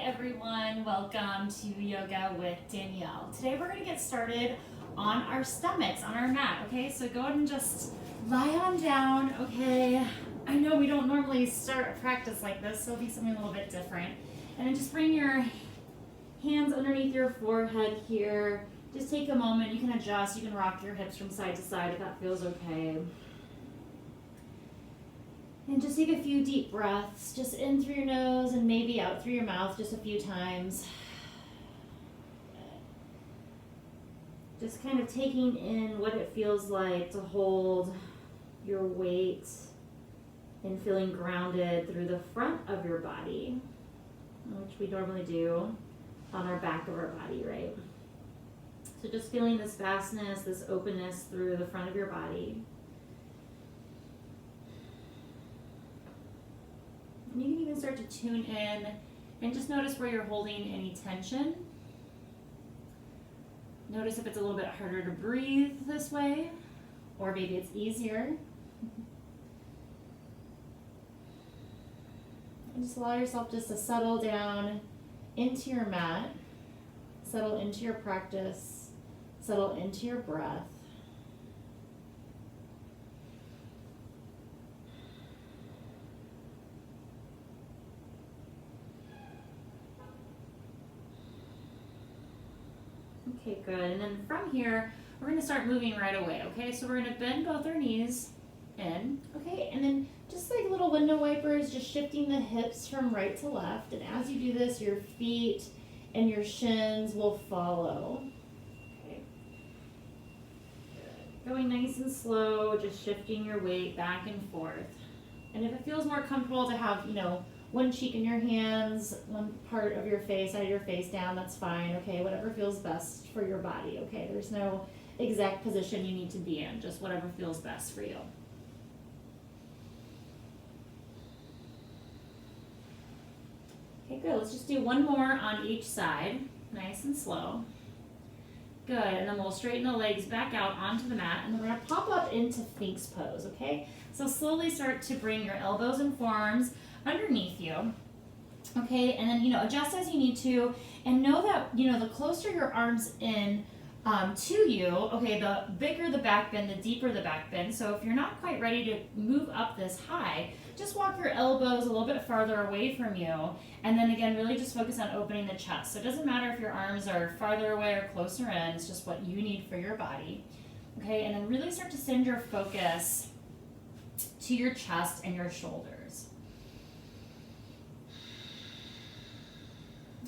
everyone, welcome to Yoga with Danielle. Today we're going to get started on our stomachs, on our mat, okay? So go ahead and just lie on down, okay? I know we don't normally start a practice like this, so it'll be something a little bit different. And then just bring your hands underneath your forehead here. Just take a moment, you can adjust, you can rock your hips from side to side if that feels okay. And just take a few deep breaths, just in through your nose and maybe out through your mouth just a few times. Just kind of taking in what it feels like to hold your weight and feeling grounded through the front of your body, which we normally do on our back of our body, right? So just feeling this vastness, this openness through the front of your body. You can even start to tune in and just notice where you're holding any tension. Notice if it's a little bit harder to breathe this way, or maybe it's easier. And just allow yourself just to settle down into your mat, settle into your practice, settle into your breath. Okay, good. And then from here, we're going to start moving right away, okay? So we're going to bend both our knees in, okay? And then just like little window wipers, just shifting the hips from right to left. And as you do this, your feet and your shins will follow. Okay. Good. Going nice and slow, just shifting your weight back and forth. And if it feels more comfortable to have, one cheek in your hands, one part of your face, side of your face down, that's fine, okay? Whatever feels best for your body, okay? There's no exact position you need to be in, just whatever feels best for you. Okay, good. Let's just do one more on each side, nice and slow. Good, and then we'll straighten the legs back out onto the mat, and then we're gonna pop up into Sphinx pose, okay? So slowly start to bring your elbows and forearms underneath you, okay, and then adjust as you need to, and know that the closer your arms in to you, okay, the bigger the back bend, the deeper the back bend. So if you're not quite ready to move up this high, just walk your elbows a little bit farther away from you, and then again really just focus on opening the chest. So it doesn't matter if your arms are farther away or closer in, it's just what you need for your body, okay, and then really start to send your focus to your chest and your shoulders.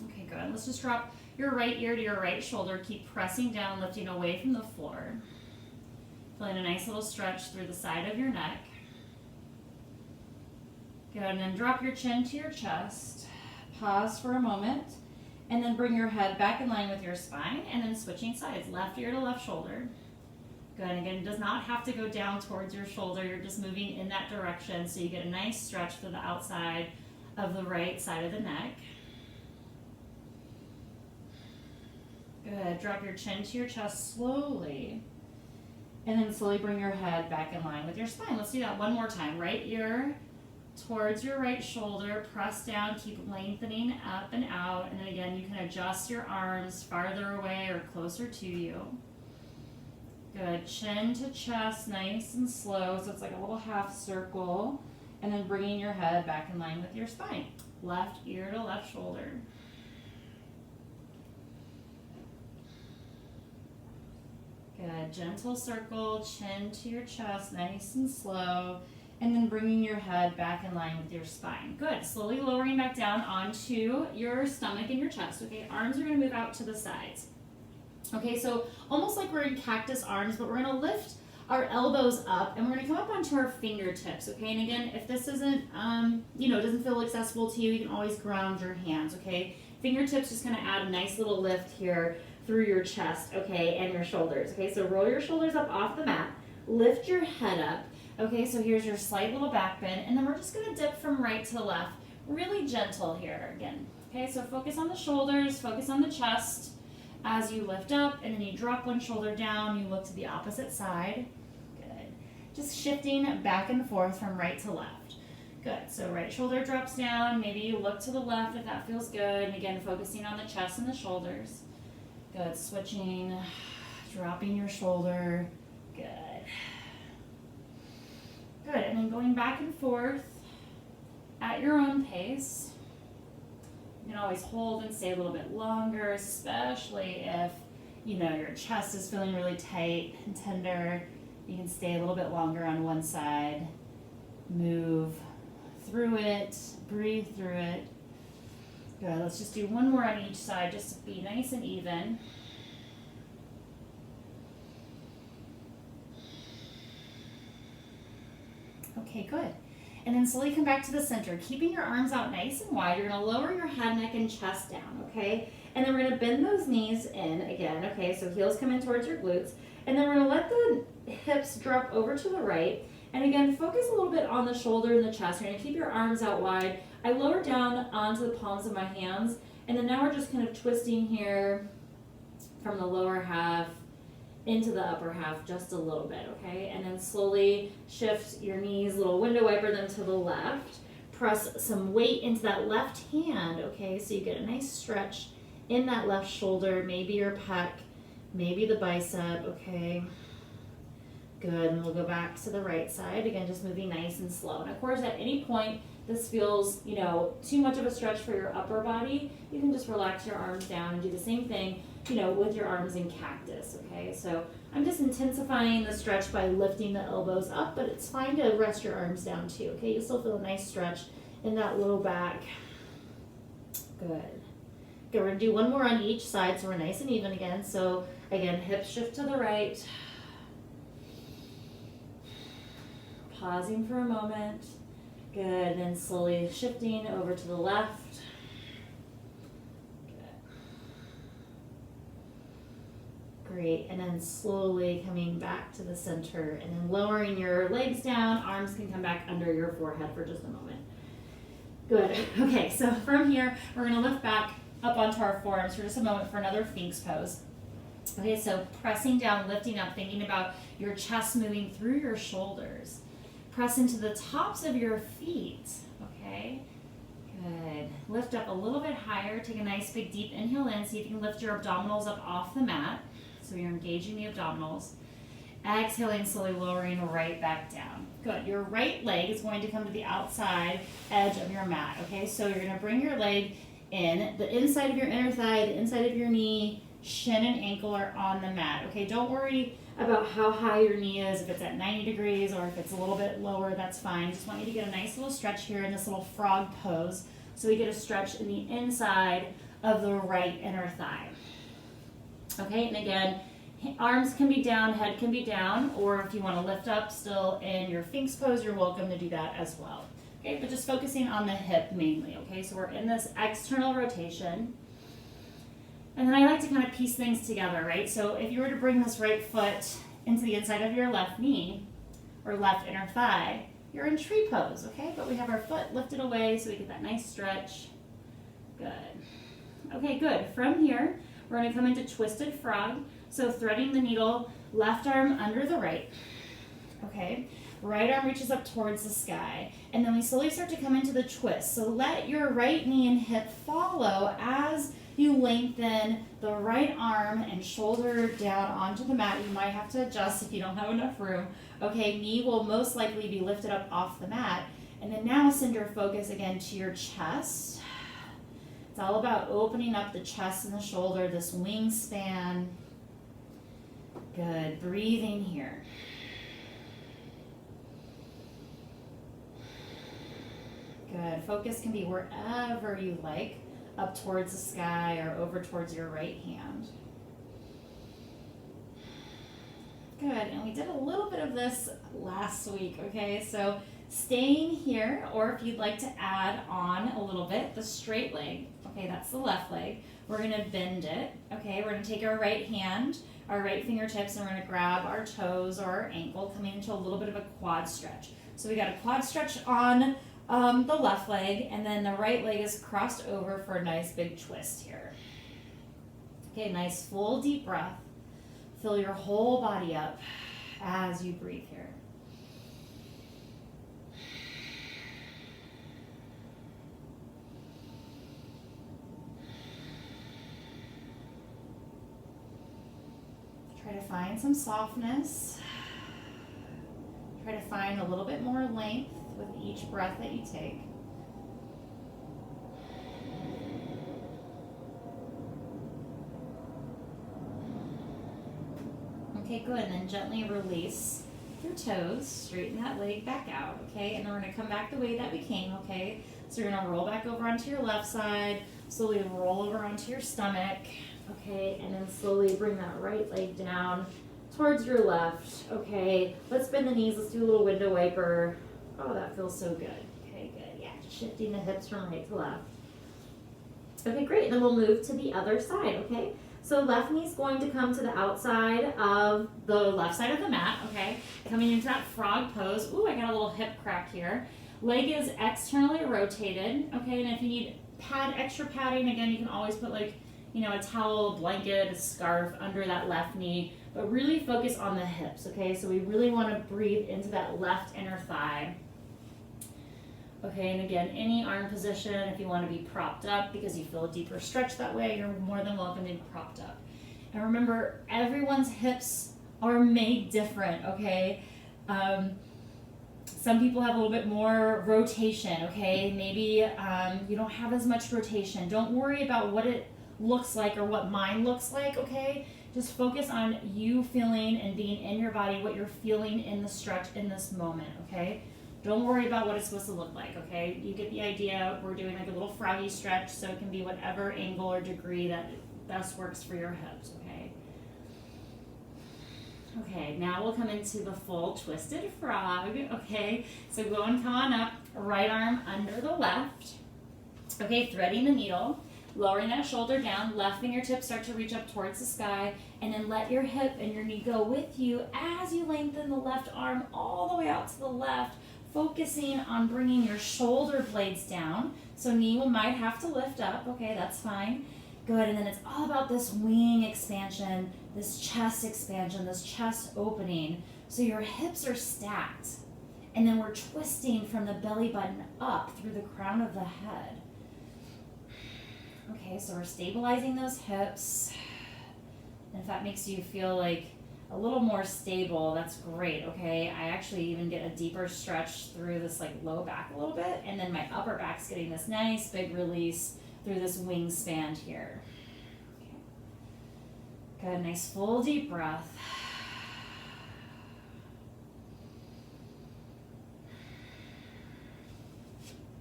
Okay, good. Let's just drop your right ear to your right shoulder. Keep pressing down, lifting away from the floor. Feeling a nice little stretch through the side of your neck. Good, and then drop your chin to your chest. Pause for a moment, and then bring your head back in line with your spine, and then switching sides, left ear to left shoulder. Good, and again, it does not have to go down towards your shoulder. You're just moving in that direction, so you get a nice stretch to the outside of the right side of the neck. Good. Drop your chin to your chest slowly. And then slowly bring your head back in line with your spine. Let's do that one more time. Right ear towards your right shoulder. Press down. Keep lengthening up and out. And then again, you can adjust your arms farther away or closer to you. Good. Chin to chest, nice and slow. So it's like a little half circle. And then bringing your head back in line with your spine. Left ear to left shoulder. Good, gentle circle, chin to your chest, nice and slow, and then bringing your head back in line with your spine. Good, slowly lowering back down onto your stomach and your chest, okay? Arms are gonna move out to the sides. Okay, so almost like we're in cactus arms, but we're gonna lift our elbows up and we're gonna come up onto our fingertips, okay? And again, if this isn't, doesn't feel accessible to you, you can always ground your hands, okay? Fingertips just gonna add a nice little lift here through your chest, okay, and your shoulders, okay? So roll your shoulders up off the mat, lift your head up, okay? So here's your slight little back bend, and then we're just gonna dip from right to left, really gentle here again, okay? So focus on the shoulders, focus on the chest as you lift up, and then you drop one shoulder down, you look to the opposite side, good. Just shifting back and forth from right to left. Good. So right shoulder drops down. Maybe you look to the left if that feels good. And again, focusing on the chest and the shoulders. Good. Switching, dropping your shoulder. Good. Good. And then going back and forth at your own pace. You can always hold and stay a little bit longer, especially if, you know, your chest is feeling really tight and tender. You can stay a little bit longer on one side. Move through it, breathe through it. Good. Let's just do one more on each side just to be nice and even. Okay, good. And then slowly come back to the center, keeping your arms out nice and wide. You're going to lower your head, neck, and chest down, okay? And then we're going to bend those knees in again, okay? So heels come in towards your glutes. And then we're going to let the hips drop over to the right. And again, focus a little bit on the shoulder and the chest. You're going to keep your arms out wide. I lower down onto the palms of my hands. And then now we're just kind of twisting here from the lower half into the upper half just a little bit, okay? And then slowly shift your knees, little window wiper them to the left. Press some weight into that left hand, okay? So you get a nice stretch in that left shoulder, maybe your pec, maybe the bicep, okay? Good, and we'll go back to the right side. Again, just moving nice and slow. And of course, at any point this feels, you know, too much of a stretch for your upper body, you can just relax your arms down and do the same thing, you know, with your arms in cactus, okay? So I'm just intensifying the stretch by lifting the elbows up, but it's fine to rest your arms down too, okay? You still feel a nice stretch in that low back. Good. Okay, we're gonna do one more on each side so we're nice and even again. So again, hips shift to the right. Pausing for a moment. Good, then slowly shifting over to the left. Good. Great, and then slowly coming back to the center and then lowering your legs down. Arms can come back under your forehead for just a moment. Good, okay, so from here, we're gonna lift back up onto our forearms for just a moment for another Sphinx pose. Okay, so pressing down, lifting up, thinking about your chest moving through your shoulders. Press into the tops of your feet, okay? Good. Lift up a little bit higher. Take a nice big deep inhale in. See if you can lift your abdominals up off the mat. So you're engaging the abdominals. Exhaling, slowly lowering right back down. Good. Your right leg is going to come to the outside edge of your mat, okay? So you're going to bring your leg in. The inside of your inner thigh, the inside of your knee, shin and ankle are on the mat, okay? Don't worry about how high your knee is, if it's at 90 degrees or if it's a little bit lower, that's fine. Just want you to get a nice little stretch here in this little frog pose. So we get a stretch in the inside of the right inner thigh. Okay, and again, arms can be down, head can be down, or if you want to lift up still in your Sphinx pose, you're welcome to do that as well. Okay, but just focusing on the hip mainly, okay? So we're in this external rotation. And then I like to kind of piece things together, right? So if you were to bring this right foot into the inside of your left knee or left inner thigh, you're in tree pose, okay? But we have our foot lifted away so we get that nice stretch. Good. Okay, good. From here, we're going to come into twisted frog. So threading the needle, left arm under the right, okay? Right arm reaches up towards the sky. And then we slowly start to come into the twist. So let your right knee and hip follow as you lengthen the right arm and shoulder down onto the mat. You might have to adjust if you don't have enough room. Okay, knee will most likely be lifted up off the mat. And then now send your focus again to your chest. It's all about opening up the chest and the shoulder, this wingspan. Good, breathing here. Good, focus can be wherever you like. Up towards the sky or over towards your right hand. Good, and we did a little bit of this last week, okay? So staying here, or if you'd like to add on a little bit, the straight leg, okay, that's the left leg. We're gonna bend it, okay? We're gonna take our right hand, our right fingertips, and we're gonna grab our toes or our ankle, coming into a little bit of a quad stretch. So we got a quad stretch on the left leg, and then the right leg is crossed over for a nice big twist here. Okay, nice full deep breath. Fill your whole body up as you breathe here. Try to find some softness. Try to find a little bit more length with each breath that you take. Okay, good. And then gently release your toes. Straighten that leg back out, okay? And then we're going to come back the way that we came, okay? So you're going to roll back over onto your left side, slowly roll over onto your stomach, okay? And then slowly bring that right leg down towards your left, okay? Let's bend the knees. Let's do a little window wiper. Oh, that feels so good. Okay, good. Yeah, shifting the hips from right to left. Okay, great. And then we'll move to the other side, okay? So left knee's going to come to the outside of the left side of the mat, okay? Coming into that frog pose. Ooh, I got a little hip crack here. Leg is externally rotated, okay? And if you need extra padding, again, you can always put like, you know, a towel, a blanket, a scarf under that left knee, but really focus on the hips, okay? So we really want to breathe into that left inner thigh. Okay, and again, any arm position, if you want to be propped up because you feel a deeper stretch that way, you're more than welcome to be propped up. And remember, everyone's hips are made different, okay? Some people have a little bit more rotation, okay? Maybe you don't have as much rotation. Don't worry about what it looks like or what mine looks like, okay? Just focus on you feeling and being in your body, what you're feeling in the stretch in this moment, okay? Don't worry about what it's supposed to look like, okay? You get the idea. We're doing like a little froggy stretch, so it can be whatever angle or degree that best works for your hips, okay? Okay, now we'll come into the full twisted frog, okay? So go and come on up, right arm under the left. Okay, threading the needle, lowering that shoulder down, left fingertips start to reach up towards the sky, and then let your hip and your knee go with you as you lengthen the left arm all the way out to the left, focusing on bringing your shoulder blades down. So knee might have to lift up. Okay, that's fine. Good, and then it's all about this wing expansion, this chest expansion, this chest opening. So your hips are stacked. And then we're twisting from the belly button up through the crown of the head. Okay, so we're stabilizing those hips. And if that makes you feel like a little more stable, that's great, okay? I actually even get a deeper stretch through this like low back a little bit, and then my upper back's getting this nice big release through this wingspan here. Okay. Good, nice full deep breath.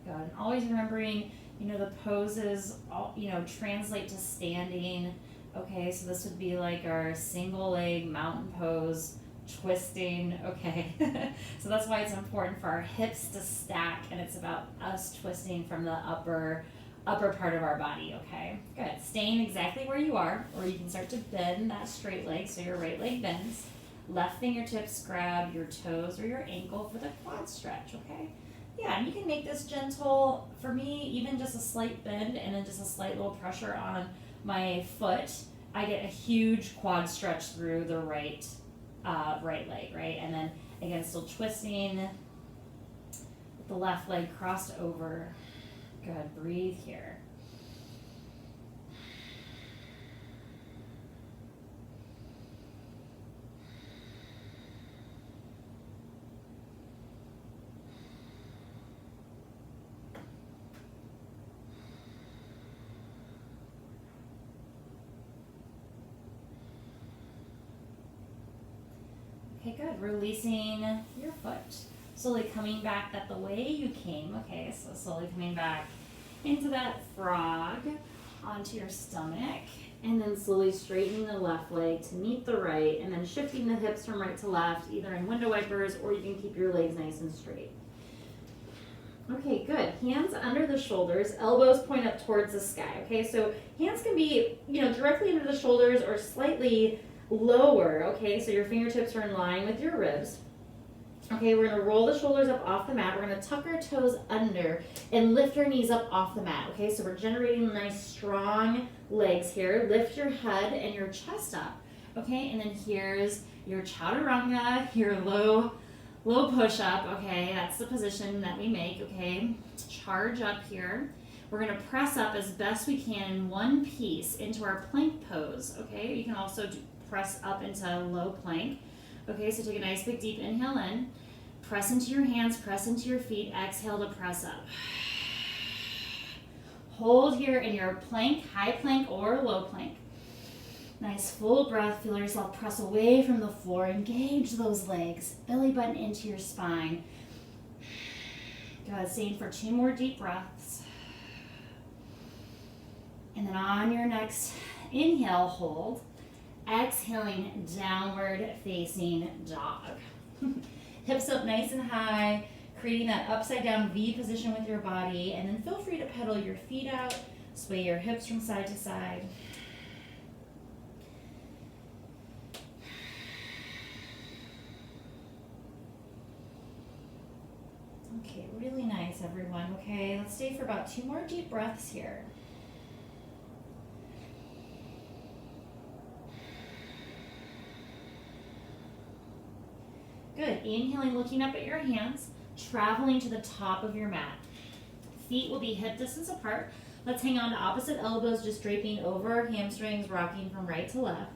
Good, and always remembering, you know, the poses, you know, translate to standing. Okay, so this would be like our single leg mountain pose, twisting, okay? So that's why it's important for our hips to stack, and it's about us twisting from the upper part of our body, okay? Good, staying exactly where you are, or you can start to bend that straight leg, so your right leg bends. Left fingertips grab your toes or your ankle for the quad stretch, okay? Yeah, and you can make this gentle. For me, even just a slight bend and then just a slight little pressure on my foot, I get a huge quad stretch through the right leg, right? And then again, still twisting with the left leg crossed over. Good, breathe here. Okay, good. Releasing your foot. Slowly coming back the way you came. Okay, so slowly coming back into that frog, onto your stomach, and then slowly straightening the left leg to meet the right, and then shifting the hips from right to left, either in window wipers, or you can keep your legs nice and straight. Okay, good. Hands under the shoulders, elbows point up towards the sky. Okay, so hands can be, you know, directly under the shoulders or slightly lower, okay, so your fingertips are in line with your ribs. Okay, we're gonna roll the shoulders up off the mat. We're gonna tuck our toes under and lift our knees up off the mat, okay? So we're generating nice strong legs here. Lift your head and your chest up, okay? And then here's your chaturanga, your low push-up, okay? That's the position that we make, okay? Charge up here. We're gonna press up as best we can in one piece into our plank pose, okay? You can also press up into low plank. Okay, so take a nice big deep inhale in. Press into your hands, press into your feet. Exhale to press up. Hold here in your plank, high plank or low plank. Nice full breath. Feel yourself press away from the floor. Engage those legs. Belly button into your spine. Good. Staying for 2 more deep breaths. And then on your next inhale, hold. Exhaling, downward facing dog. Hips up nice and high, creating that upside down V position with your body. And then feel free to pedal your feet out. Sway your hips from side to side. Okay, really nice, everyone. Okay, let's stay for about 2 more deep breaths here. Good. Inhaling, looking up at your hands, traveling to the top of your mat. Feet will be hip distance apart. Let's hang on to opposite elbows, just draping over our hamstrings, rocking from right to left.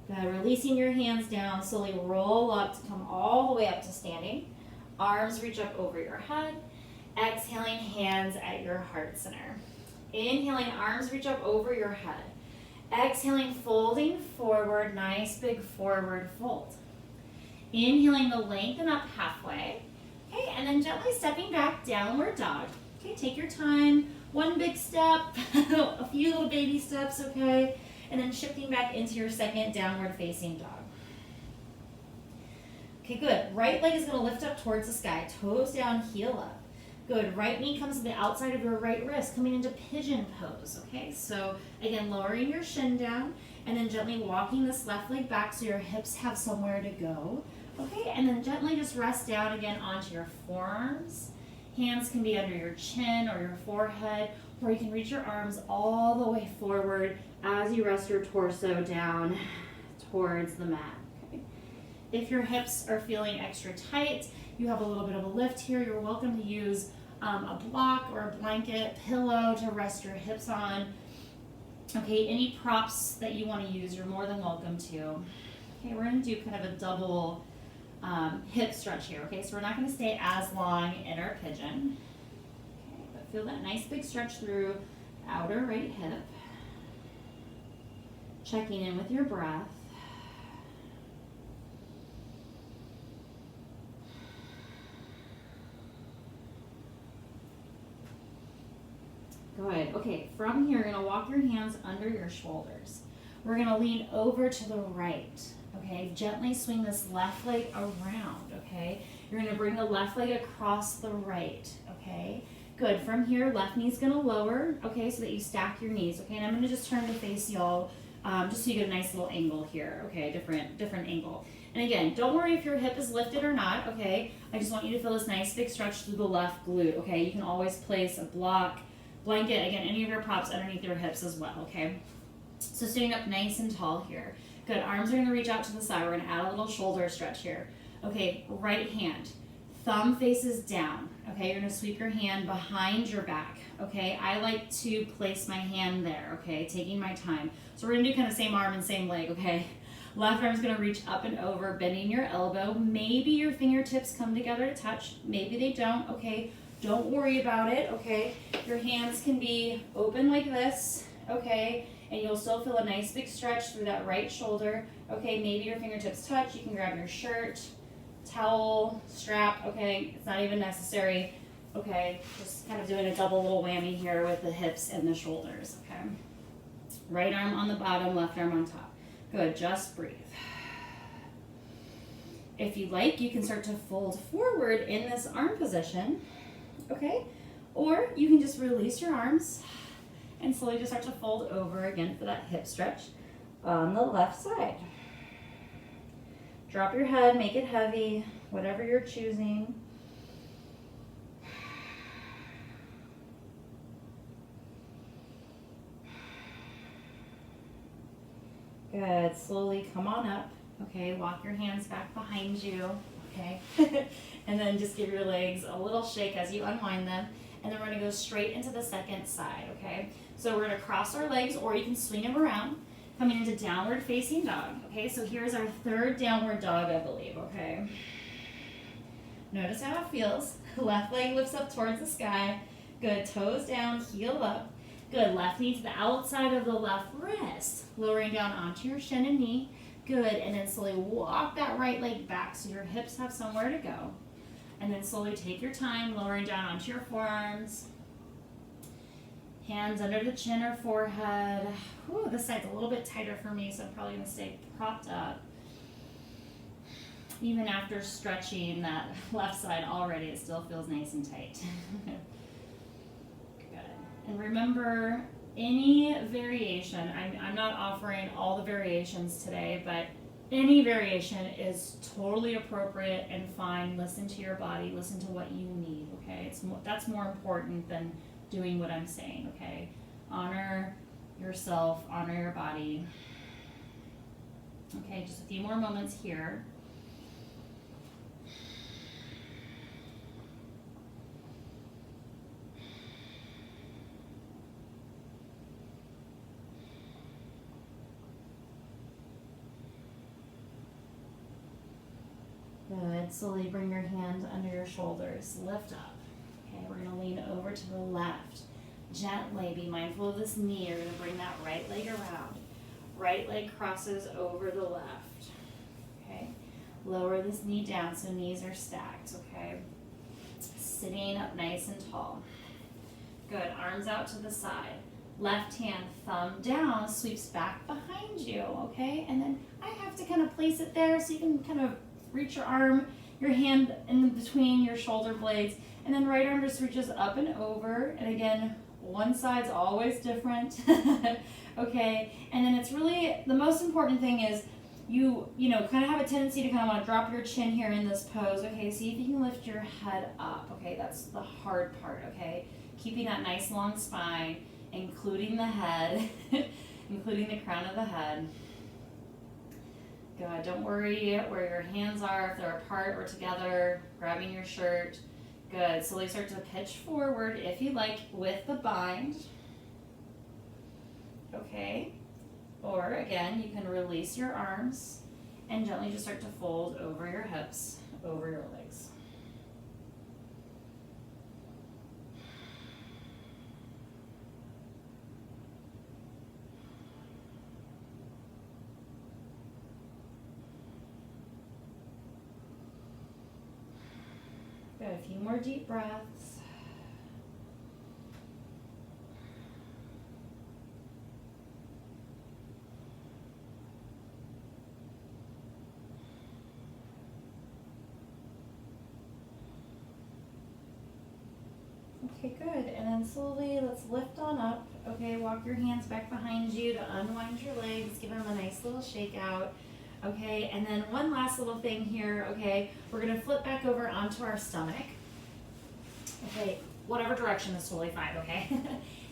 Good. Releasing your hands down, slowly roll up to come all the way up to standing. Arms reach up over your head. Exhaling, hands at your heart center. Inhaling, arms reach up over your head. Exhaling, folding forward, nice big forward fold. Inhaling to lengthen up halfway. Okay, and then gently stepping back, downward dog. Okay, take your time. 1 big step, a few little baby steps, okay? And then shifting back into your second downward facing dog. Okay, good. Right leg is going to lift up towards the sky. Toes down, heel up. Good. Right knee comes to the outside of your right wrist, coming into pigeon pose. Okay, so again, lowering your shin down and then gently walking this left leg back so your hips have somewhere to go. Okay, and then gently just rest down again onto your forearms. Hands can be under your chin or your forehead, or you can reach your arms all the way forward as you rest your torso down towards the mat. Okay. If your hips are feeling extra tight, you have a little bit of a lift here, you're welcome to use a block or a blanket, pillow to rest your hips on. Okay, any props that you want to use, you're more than welcome to. Okay, we're going to do kind of a double hip stretch here. Okay, so we're not going to stay as long in our pigeon. Okay, but feel that nice big stretch through the outer right hip. Checking in with your breath. Good. Okay, from here, you're going to walk your hands under your shoulders. We're going to lean over to the right. Okay, gently swing this left leg around. Okay, you're going to bring the left leg across the right. Okay, good. From here, left knee's going to lower. Okay, so that you stack your knees. Okay, and I'm going to just turn to face y'all just so you get a nice little angle here. Okay, different angle. And again, don't worry if your hip is lifted or not. Okay, I just want you to feel this nice big stretch through the left glute. Okay, you can always place a block, blanket, again, any of your props underneath your hips as well, okay? So standing up nice and tall here. Good, arms are gonna reach out to the side. We're gonna add a little shoulder stretch here. Okay, right hand, thumb faces down. Okay, you're gonna sweep your hand behind your back. Okay, I like to place my hand there, okay, taking my time. So we're gonna do kind of same arm and same leg, okay? Left arm's gonna reach up and over, bending your elbow. Maybe your fingertips come together to touch, maybe they don't, okay? Don't worry about it, okay? Your hands can be open like this, okay? And you'll still feel a nice big stretch through that right shoulder. Okay, maybe your fingertips touch. You can grab your shirt, towel, strap, okay? It's not even necessary, okay? Just kind of doing a double little whammy here with the hips and the shoulders, okay? Right arm on the bottom, left arm on top. Good, just breathe. If you like, you can start to fold forward in this arm position. Okay, or you can just release your arms and slowly just start to fold over again for that hip stretch on the left side. Drop your head, make it heavy, whatever you're choosing. Good, slowly come on up. Okay, walk your hands back behind you. okay? And then just give your legs a little shake as you unwind them. And then we're gonna go straight into the second side, okay? So we're gonna cross our legs, or you can swing them around, coming into downward facing dog, okay? So here's our third downward dog, I believe, okay? Notice how it feels. Left leg lifts up towards the sky. Good, toes down, heel up. Good, left knee to the outside of the left wrist. Lowering down onto your shin and knee. Good, and then slowly walk that right leg back so your hips have somewhere to go. And then slowly take your time, lowering down onto your forearms. Hands under the chin or forehead. Whew, this side's a little bit tighter for me, so I'm probably gonna stay propped up. Even after stretching that left side already, it still feels nice and tight. Good. And remember, any variation, I'm not offering all the variations today, but any variation is totally appropriate and fine. Listen to your body, listen to what you need, okay? That's more important than doing what I'm saying, okay? Honor yourself, honor your body. Okay, just a few more moments here. Good. Slowly bring your hand under your shoulders. Lift up. Okay, we're going to lean over to the left. Gently, be mindful of this knee. You're going to bring that right leg around. Right leg crosses over the left. Okay. Lower this knee down so knees are stacked. Okay. Sitting up nice and tall. Good. Arms out to the side. Left hand, thumb down, sweeps back behind you. Okay. And then I have to kind of place it there so you can kind of reach your arm, your hand in between your shoulder blades, and then right arm just reaches up and over. And again, one side's always different. Okay, and then it's really, the most important thing is you kind of have a tendency to kind of want to drop your chin here in this pose. Okay, see if you can lift your head up. Okay, that's the hard part. Okay, keeping that nice long spine, including the head, including the crown of the head. Good. Don't worry where your hands are, if they're apart or together, grabbing your shirt. Good. Slowly start to pitch forward if you like with the bind. Okay. Or again, you can release your arms and gently just start to fold over your hips, over your legs. Good, a few more deep breaths. Okay, good. And then slowly, let's lift on up. Okay, walk your hands back behind you to unwind your legs. Give them a nice little shake out. Okay, and then one last little thing here. Okay, we're going to flip back over onto our stomach. Okay, whatever direction is totally fine, okay?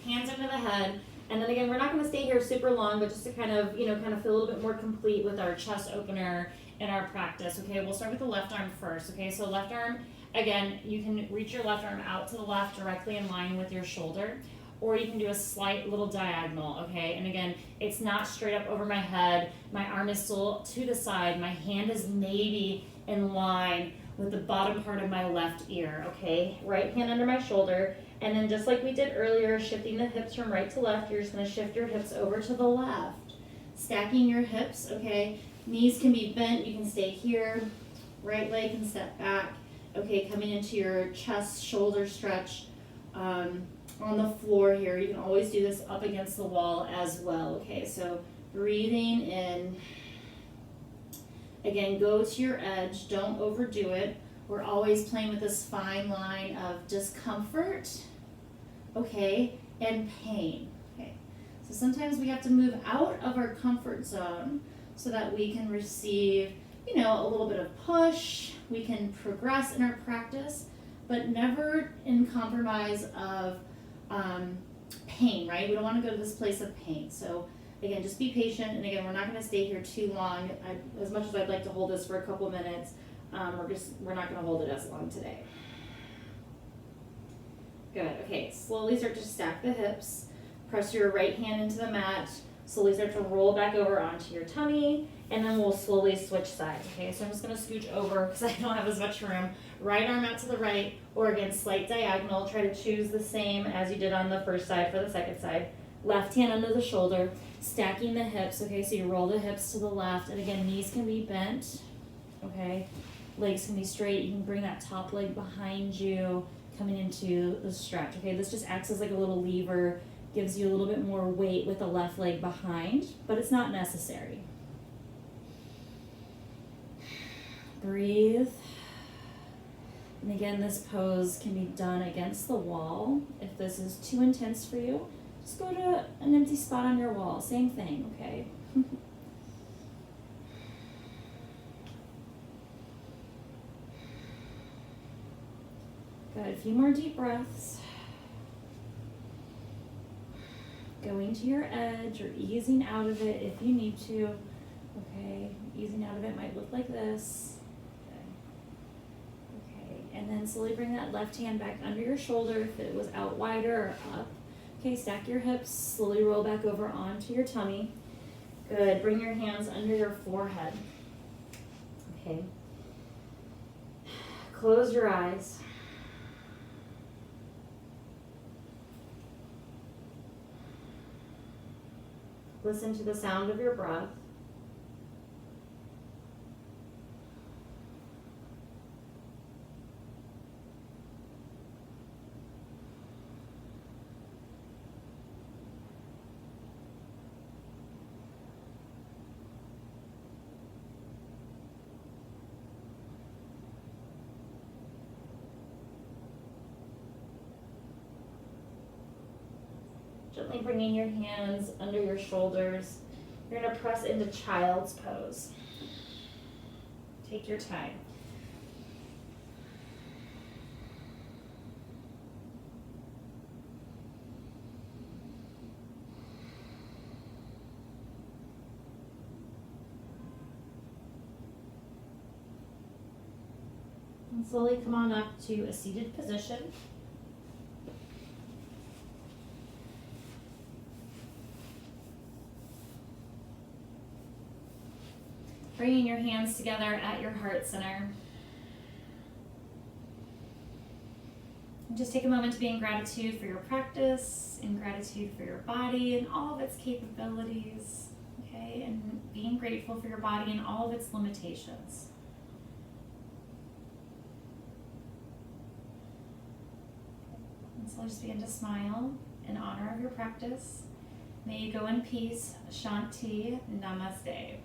Hands under the head. And then again, we're not going to stay here super long, but just to kind of feel a little bit more complete with our chest opener in our practice. Okay, we'll start with the left arm first. Okay, so left arm, again, you can reach your left arm out to the left directly in line with your shoulder, or you can do a slight little diagonal, okay? And again, it's not straight up over my head. My arm is still to the side. My hand is maybe in line with the bottom part of my left ear, okay? Right hand under my shoulder. And then just like we did earlier, shifting the hips from right to left, you're just gonna shift your hips over to the left. Stacking your hips, okay? Knees can be bent, you can stay here. Right leg can step back. Okay, coming into your chest, shoulder stretch on the floor here. You can always do this up against the wall as well, okay? So breathing in. Again, go to your edge, don't overdo it. We're always playing with this fine line of discomfort, okay, and pain, okay. So sometimes we have to move out of our comfort zone so that we can receive, a little bit of push. We can progress in our practice, but never in compromise of pain, right? We don't want to go to this place of pain. So again, just be patient. And again, we're not going to stay here too long. As much as I'd like to hold this for a couple minutes, we're not going to hold it as long today. Good. Okay, slowly start to stack the hips. Press your right hand into the mat. Slowly start to roll back over onto your tummy, and then we'll slowly switch sides. Okay, so I'm just going to scooch over because I don't have as much room. Right arm out to the right, or again, slight diagonal. Try to choose the same as you did on the first side for the second side. Left hand under the shoulder, stacking the hips. Okay, so you roll the hips to the left, and again, knees can be bent. Okay, legs can be straight. You can bring that top leg behind you, coming into the stretch. Okay, this just acts as like a little lever, gives you a little bit more weight with the left leg behind, but it's not necessary. Breathe. And again, this pose can be done against the wall. If this is too intense for you, just go to an empty spot on your wall. Same thing, okay? Good, a few more deep breaths. Going to your edge or easing out of it if you need to. Okay, easing out of it might look like this. Okay, and then slowly bring that left hand back under your shoulder if it was out wider or up. Okay, stack your hips, slowly roll back over onto your tummy. Good, bring your hands under your forehead. Okay. Close your eyes. Listen to the sound of your breath. Gently bringing your hands under your shoulders. You're going to press into child's pose. Take your time. And slowly come on up to a seated position. Bringing your hands together at your heart center. And just take a moment to be in gratitude for your practice, in gratitude for your body and all of its capabilities, okay? And being grateful for your body and all of its limitations. And so just begin to smile in honor of your practice. May you go in peace. Shanti. Namaste.